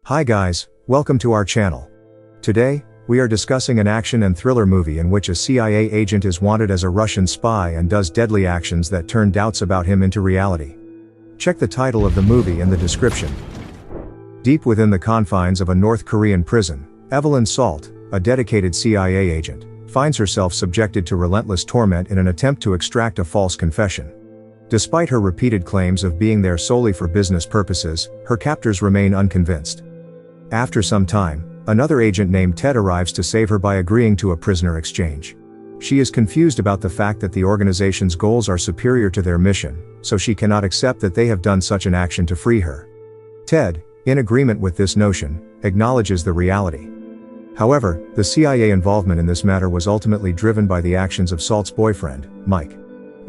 Hi guys, welcome to our channel. Today, we are discussing an action and thriller movie in which a CIA agent is wanted as a Russian spy and does deadly actions that turn doubts about him into reality. Check the title of the movie in the description. Deep within the confines of a North Korean prison, Evelyn Salt, a dedicated CIA agent, finds herself subjected to relentless torment in an attempt to extract a false confession. Despite her repeated claims of being there solely for business purposes, her captors remain unconvinced. After some time, another agent named Ted arrives to save her by agreeing to a prisoner exchange. She is confused about the fact that the organization's goals are superior to their mission, so she cannot accept that they have done such an action to free her. Ted, in agreement with this notion, acknowledges the reality. However, the CIA involvement in this matter was ultimately driven by the actions of Salt's boyfriend, Mike.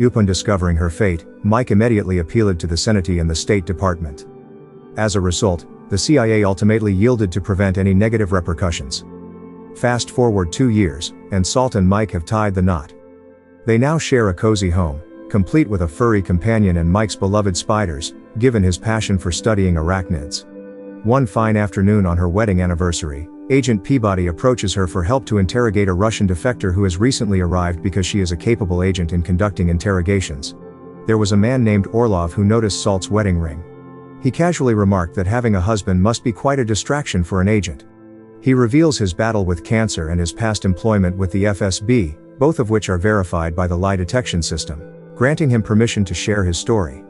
Upon discovering her fate, Mike immediately appealed to the Senate and the State Department. As a result, the CIA ultimately yielded to prevent any negative repercussions. Fast forward 2 years, and Salt and Mike have tied the knot. They now share a cozy home, complete with a furry companion and Mike's beloved spiders, given his passion for studying arachnids. One fine afternoon on her wedding anniversary, Agent Peabody approaches her for help to interrogate a Russian defector who has recently arrived because she is a capable agent in conducting interrogations. There was a man named Orlov who noticed Salt's wedding ring. He casually remarked that having a husband must be quite a distraction for an agent. He reveals his battle with cancer and his past employment with the FSB, both of which are verified by the lie detection system, granting him permission to share his story.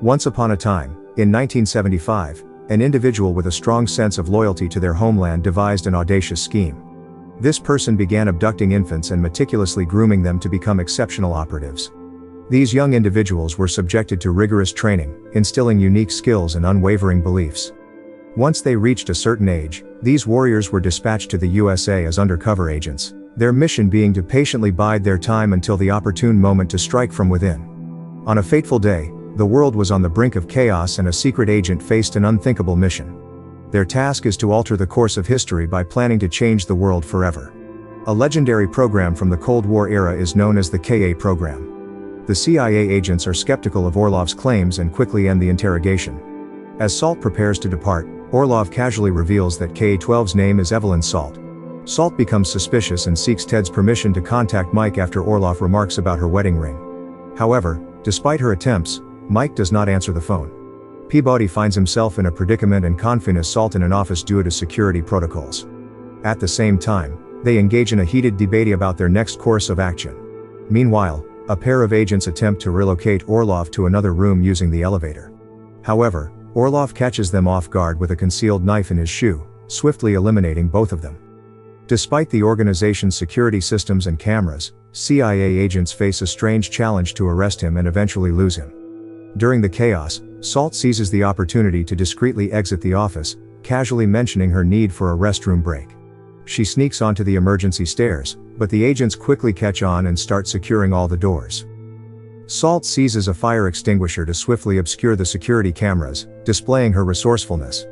Once upon a time, in 1975, an individual with a strong sense of loyalty to their homeland devised an audacious scheme. This person began abducting infants and meticulously grooming them to become exceptional operatives. These young individuals were subjected to rigorous training, instilling unique skills and unwavering beliefs. Once they reached a certain age, these warriors were dispatched to the USA as undercover agents, their mission being to patiently bide their time until the opportune moment to strike from within. On a fateful day, the world was on the brink of chaos and a secret agent faced an unthinkable mission. Their task is to alter the course of history by planning to change the world forever. A legendary program from the Cold War era is known as the KA program. The CIA agents are skeptical of Orlov's claims and quickly end the interrogation. As Salt prepares to depart, Orlov casually reveals that KA-12's name is Evelyn Salt. Salt becomes suspicious and seeks Ted's permission to contact Mike after Orlov remarks about her wedding ring. However, despite her attempts, Mike does not answer the phone. Peabody finds himself in a predicament and confines Salt in an office due to security protocols. At the same time, they engage in a heated debate about their next course of action. Meanwhile, a pair of agents attempt to relocate Orlov to another room using the elevator. However, Orlov catches them off guard with a concealed knife in his shoe, swiftly eliminating both of them. Despite the organization's security systems and cameras, CIA agents face a strange challenge to arrest him and eventually lose him. During the chaos, Salt seizes the opportunity to discreetly exit the office, casually mentioning her need for a restroom break. She sneaks onto the emergency stairs, but the agents quickly catch on and start securing all the doors. Salt seizes a fire extinguisher to swiftly obscure the security cameras, displaying her resourcefulness.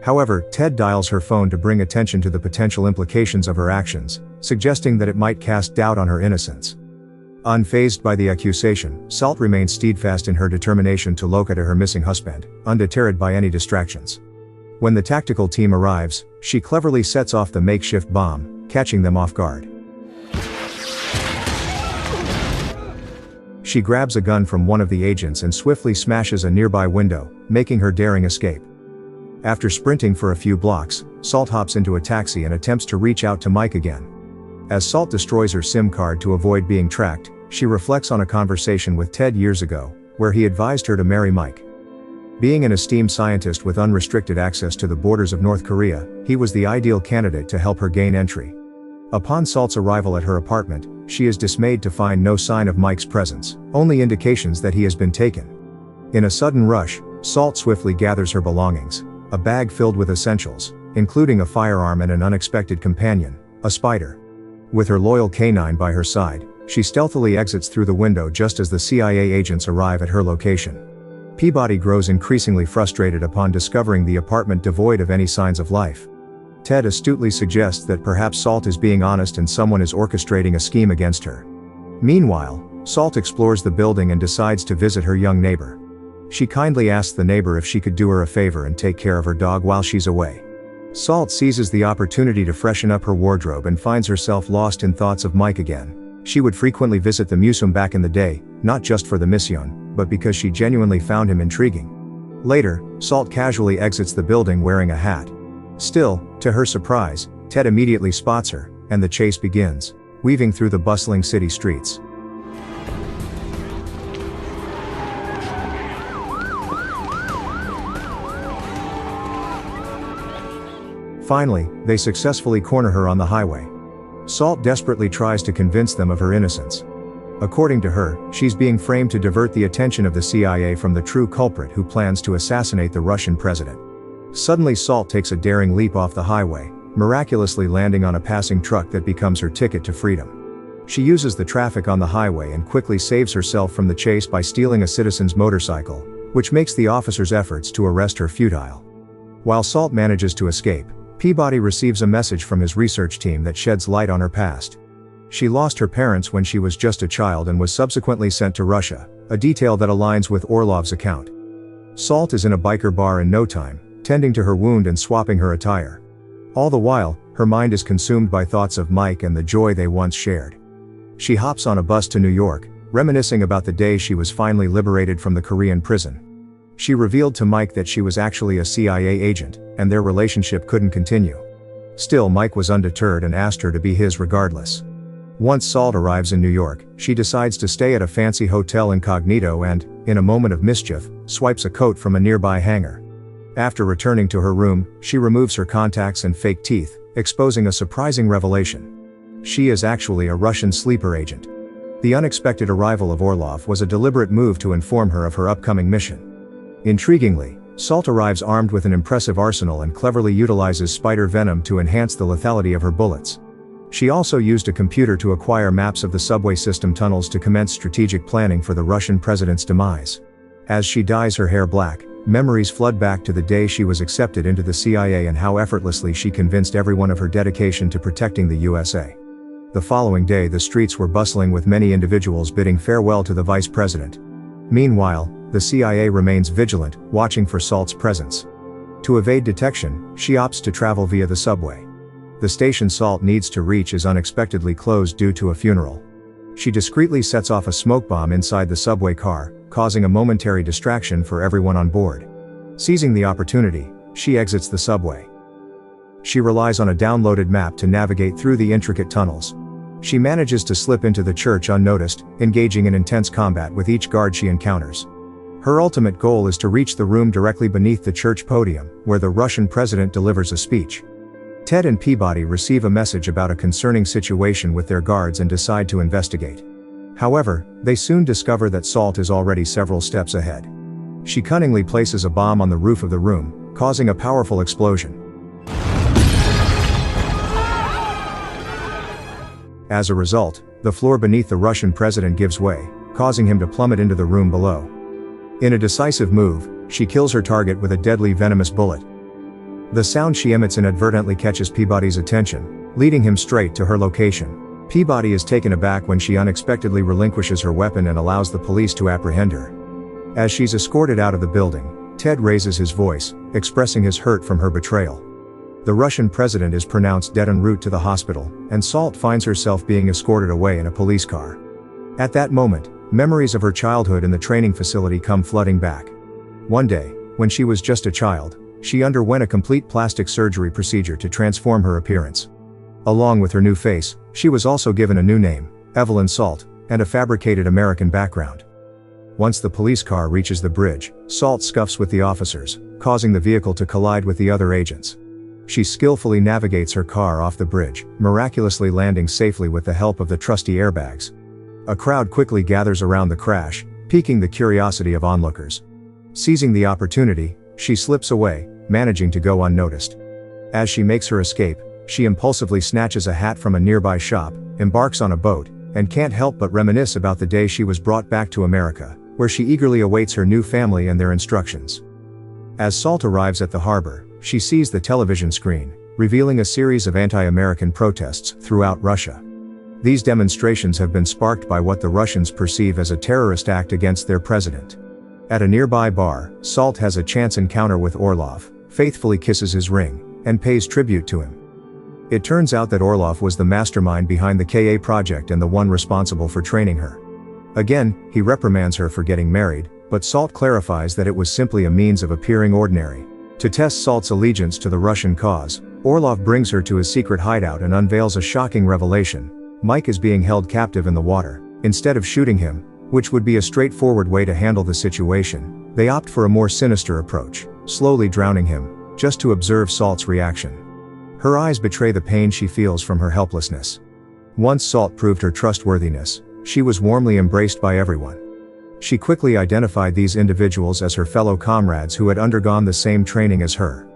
However, Ted dials her phone to bring attention to the potential implications of her actions, suggesting that it might cast doubt on her innocence. Unfazed by the accusation, Salt remains steadfast in her determination to locate her missing husband, undeterred by any distractions. When the tactical team arrives, she cleverly sets off the makeshift bomb, catching them off guard. She grabs a gun from one of the agents and swiftly smashes a nearby window, making her daring escape. After sprinting for a few blocks, Salt hops into a taxi and attempts to reach out to Mike again. As Salt destroys her SIM card to avoid being tracked, she reflects on a conversation with Ted years ago, where he advised her to marry Mike. Being an esteemed scientist with unrestricted access to the borders of North Korea, he was the ideal candidate to help her gain entry. Upon Salt's arrival at her apartment, she is dismayed to find no sign of Mike's presence, only indications that he has been taken. In a sudden rush, Salt swiftly gathers her belongings, a bag filled with essentials, including a firearm and an unexpected companion, a spider. With her loyal canine by her side, she stealthily exits through the window just as the CIA agents arrive at her location. Peabody grows increasingly frustrated upon discovering the apartment devoid of any signs of life. Ted astutely suggests that perhaps Salt is being honest and someone is orchestrating a scheme against her. Meanwhile, Salt explores the building and decides to visit her young neighbor. She kindly asks the neighbor if she could do her a favor and take care of her dog while she's away. Salt seizes the opportunity to freshen up her wardrobe and finds herself lost in thoughts of Mike again. She would frequently visit the museum back in the day, not just for the mission, but because she genuinely found him intriguing. Later, Salt casually exits the building wearing a hat. Still, to her surprise, Ted immediately spots her, and the chase begins, weaving through the bustling city streets. Finally, they successfully corner her on the highway. Salt desperately tries to convince them of her innocence. According to her, she's being framed to divert the attention of the CIA from the true culprit who plans to assassinate the Russian president. Suddenly Salt takes a daring leap off the highway, miraculously landing on a passing truck that becomes her ticket to freedom. She uses the traffic on the highway and quickly saves herself from the chase by stealing a citizen's motorcycle, which makes the officers' efforts to arrest her futile. While Salt manages to escape, Peabody receives a message from his research team that sheds light on her past. She lost her parents when she was just a child and was subsequently sent to Russia, a detail that aligns with Orlov's account. Salt is in a biker bar in no time, tending to her wound and swapping her attire. All the while, her mind is consumed by thoughts of Mike and the joy they once shared. She hops on a bus to New York, reminiscing about the day she was finally liberated from the Korean prison. She revealed to Mike that she was actually a CIA agent, and their relationship couldn't continue. Still, Mike was undeterred and asked her to be his regardless. Once Salt arrives in New York, she decides to stay at a fancy hotel incognito and, in a moment of mischief, swipes a coat from a nearby hanger. After returning to her room, she removes her contacts and fake teeth, exposing a surprising revelation. She is actually a Russian sleeper agent. The unexpected arrival of Orlov was a deliberate move to inform her of her upcoming mission. Intriguingly, Salt arrives armed with an impressive arsenal and cleverly utilizes spider venom to enhance the lethality of her bullets. She also used a computer to acquire maps of the subway system tunnels to commence strategic planning for the Russian president's demise. As she dyes her hair black, memories flood back to the day she was accepted into the CIA and how effortlessly she convinced everyone of her dedication to protecting the USA. The following day, the streets were bustling with many individuals bidding farewell to the vice president. Meanwhile, the CIA remains vigilant, watching for Salt's presence. To evade detection, she opts to travel via the subway. The station Salt needs to reach is unexpectedly closed due to a funeral. She discreetly sets off a smoke bomb inside the subway car, causing a momentary distraction for everyone on board. Seizing the opportunity, she exits the subway. She relies on a downloaded map to navigate through the intricate tunnels. She manages to slip into the church unnoticed, engaging in intense combat with each guard she encounters. Her ultimate goal is to reach the room directly beneath the church podium, where the Russian president delivers a speech. Ted and Peabody receive a message about a concerning situation with their guards and decide to investigate. However, they soon discover that Salt is already several steps ahead. She cunningly places a bomb on the roof of the room, causing a powerful explosion. As a result, the floor beneath the Russian president gives way, causing him to plummet into the room below. In a decisive move, she kills her target with a deadly venomous bullet. The sound she emits inadvertently catches Peabody's attention, leading him straight to her location. Peabody is taken aback when she unexpectedly relinquishes her weapon and allows the police to apprehend her. As she's escorted out of the building, Ted raises his voice, expressing his hurt from her betrayal. The Russian president is pronounced dead en route to the hospital, and Salt finds herself being escorted away in a police car. At that moment, memories of her childhood in the training facility come flooding back. One day, when she was just a child, she underwent a complete plastic surgery procedure to transform her appearance. Along with her new face, she was also given a new name, Evelyn Salt, and a fabricated American background. Once the police car reaches the bridge, Salt scuffs with the officers, causing the vehicle to collide with the other agents. She skillfully navigates her car off the bridge, miraculously landing safely with the help of the trusty airbags. A crowd quickly gathers around the crash, piquing the curiosity of onlookers. Seizing the opportunity, she slips away, managing to go unnoticed. As she makes her escape, she impulsively snatches a hat from a nearby shop, embarks on a boat, and can't help but reminisce about the day she was brought back to America, where she eagerly awaits her new family and their instructions. As Salt arrives at the harbor, she sees the television screen, revealing a series of anti-American protests throughout Russia. These demonstrations have been sparked by what the Russians perceive as a terrorist act against their president. At a nearby bar, Salt has a chance encounter with Orlov, faithfully kisses his ring, and pays tribute to him. It turns out that Orlov was the mastermind behind the KA project and the one responsible for training her. Again, he reprimands her for getting married, but Salt clarifies that it was simply a means of appearing ordinary. To test Salt's allegiance to the Russian cause, Orlov brings her to his secret hideout and unveils a shocking revelation. Mike is being held captive in the water. Instead of shooting him, which would be a straightforward way to handle the situation, they opt for a more sinister approach, slowly drowning him, just to observe Salt's reaction. Her eyes betray the pain she feels from her helplessness. Once Salt proved her trustworthiness, she was warmly embraced by everyone. She quickly identified these individuals as her fellow comrades who had undergone the same training as her.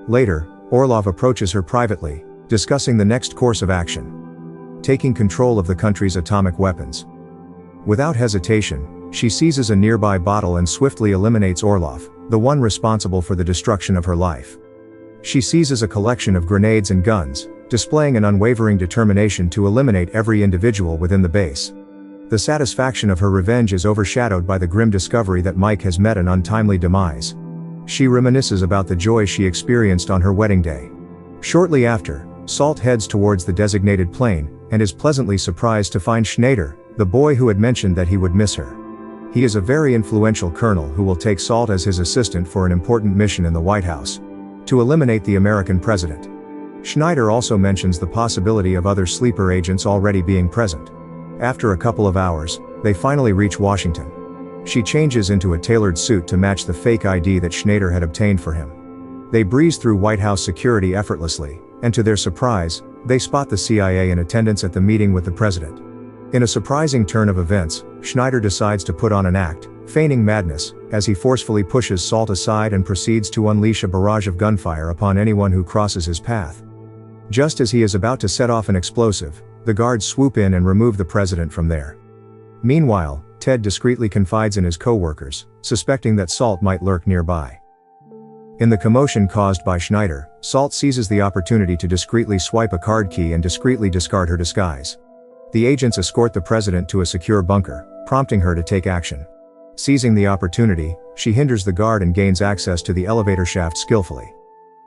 Later, Orlov approaches her privately, discussing the next course of action. Taking control of the country's atomic weapons. Without hesitation, she seizes a nearby bottle and swiftly eliminates Orlov, the one responsible for the destruction of her life. She seizes a collection of grenades and guns, displaying an unwavering determination to eliminate every individual within the base. The satisfaction of her revenge is overshadowed by the grim discovery that Mike has met an untimely demise. She reminisces about the joy she experienced on her wedding day. Shortly after, Salt heads towards the designated plane, and is pleasantly surprised to find Schneider, the boy who had mentioned that he would miss her. He is a very influential colonel who will take Salt as his assistant for an important mission in the White House. To eliminate the American president. Schneider also mentions the possibility of other sleeper agents already being present. After a couple of hours, they finally reach Washington. She changes into a tailored suit to match the fake ID that Schneider had obtained for him. They breeze through White House security effortlessly, and to their surprise, they spot the CIA in attendance at the meeting with the president. In a surprising turn of events, Schneider decides to put on an act, feigning madness, as he forcefully pushes Salt aside and proceeds to unleash a barrage of gunfire upon anyone who crosses his path. Just as he is about to set off an explosive, the guards swoop in and remove the president from there. Meanwhile, Ted discreetly confides in his co-workers, suspecting that Salt might lurk nearby. In the commotion caused by Schneider, Salt seizes the opportunity to discreetly swipe a card key and discreetly discard her disguise. The agents escort the president to a secure bunker, prompting her to take action. Seizing the opportunity, she hinders the guard and gains access to the elevator shaft skillfully.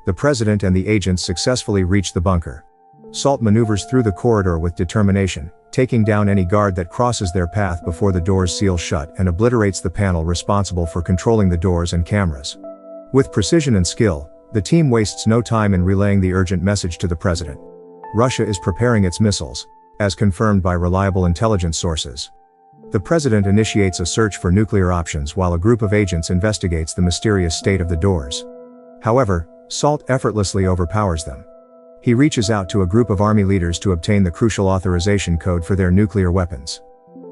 The president and the agents successfully reach the bunker. Salt maneuvers through the corridor with determination, taking down any guard that crosses their path before the doors seal shut and obliterates the panel responsible for controlling the doors and cameras. With precision and skill, the team wastes no time in relaying the urgent message to the president. Russia is preparing its missiles, as confirmed by reliable intelligence sources. The president initiates a search for nuclear options while a group of agents investigates the mysterious state of the doors. However, Salt effortlessly overpowers them. He reaches out to a group of army leaders to obtain the crucial authorization code for their nuclear weapons.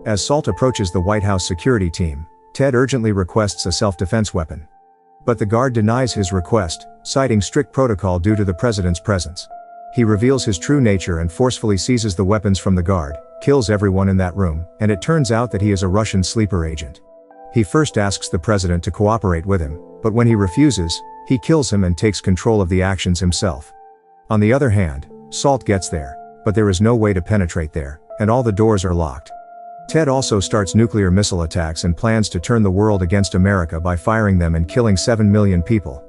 As Salt approaches the White House security team, Ted urgently requests a self-defense weapon. But the guard denies his request, citing strict protocol due to the president's presence. He reveals his true nature and forcefully seizes the weapons from the guard, kills everyone in that room, and it turns out that he is a Russian sleeper agent. He first asks the president to cooperate with him, but when he refuses, he kills him and takes control of the actions himself. On the other hand, Salt gets there, but there is no way to penetrate there, and all the doors are locked. Ted also starts nuclear missile attacks and plans to turn the world against America by firing them and killing 7 million people.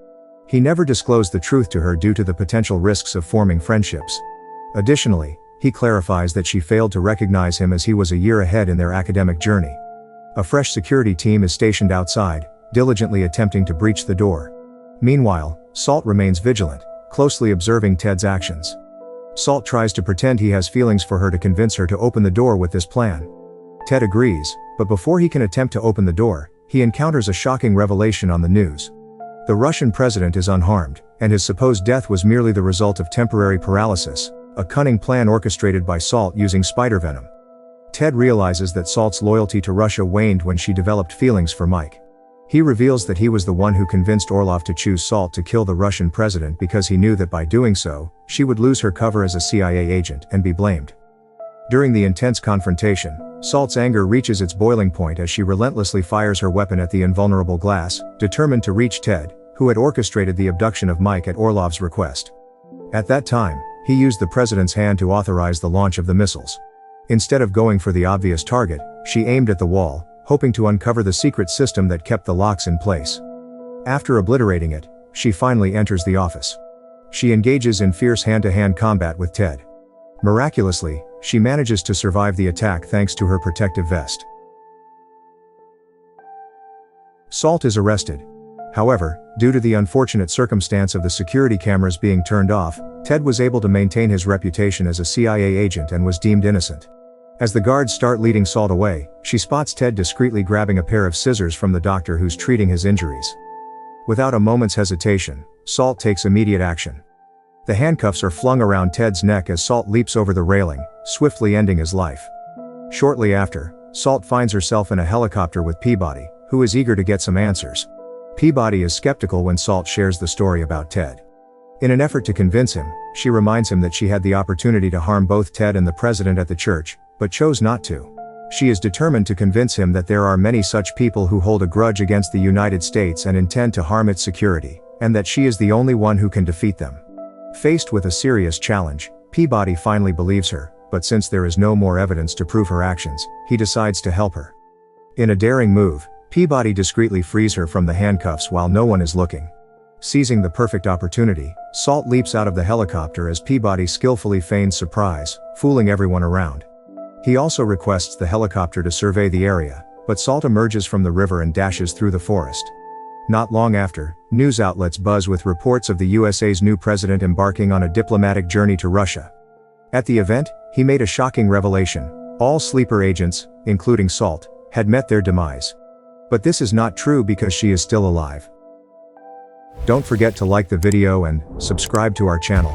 He never disclosed the truth to her due to the potential risks of forming friendships. Additionally, he clarifies that she failed to recognize him as he was a year ahead in their academic journey. A fresh security team is stationed outside, diligently attempting to breach the door. Meanwhile, Salt remains vigilant, closely observing Ted's actions. Salt tries to pretend he has feelings for her to convince her to open the door with this plan. Ted agrees, but before he can attempt to open the door, he encounters a shocking revelation on the news. The Russian president is unharmed, and his supposed death was merely the result of temporary paralysis, a cunning plan orchestrated by Salt using spider venom. Ted realizes that Salt's loyalty to Russia waned when she developed feelings for Mike. He reveals that he was the one who convinced Orlov to choose Salt to kill the Russian president because he knew that by doing so, she would lose her cover as a CIA agent and be blamed. During the intense confrontation, Salt's anger reaches its boiling point as she relentlessly fires her weapon at the invulnerable glass, determined to reach Ted, who had orchestrated the abduction of Mike at Orlov's request. At that time, he used the president's hand to authorize the launch of the missiles. Instead of going for the obvious target, she aimed at the wall, hoping to uncover the secret system that kept the locks in place. After obliterating it, she finally enters the office. She engages in fierce hand-to-hand combat with Ted. Miraculously, she manages to survive the attack thanks to her protective vest. Salt is arrested. However, due to the unfortunate circumstance of the security cameras being turned off, Ted was able to maintain his reputation as a CIA agent and was deemed innocent. As the guards start leading Salt away, she spots Ted discreetly grabbing a pair of scissors from the doctor who's treating his injuries. Without a moment's hesitation, Salt takes immediate action. The handcuffs are flung around Ted's neck as Salt leaps over the railing, swiftly ending his life. Shortly after, Salt finds herself in a helicopter with Peabody, who is eager to get some answers. Peabody is skeptical when Salt shares the story about Ted. In an effort to convince him, she reminds him that she had the opportunity to harm both Ted and the president at the church, but chose not to. She is determined to convince him that there are many such people who hold a grudge against the United States and intend to harm its security, and that she is the only one who can defeat them. Faced with a serious challenge, Peabody finally believes her, but since there is no more evidence to prove her actions, he decides to help her. In a daring move, Peabody discreetly frees her from the handcuffs while no one is looking. Seizing the perfect opportunity, Salt leaps out of the helicopter as Peabody skillfully feigns surprise, fooling everyone around. He also requests the helicopter to survey the area, but Salt emerges from the river and dashes through the forest. Not long after, news outlets buzz with reports of the USA's new president embarking on a diplomatic journey to Russia. At the event, he made a shocking revelation: all sleeper agents, including Salt, had met their demise. But this is not true because she is still alive. Don't forget to like the video and subscribe to our channel.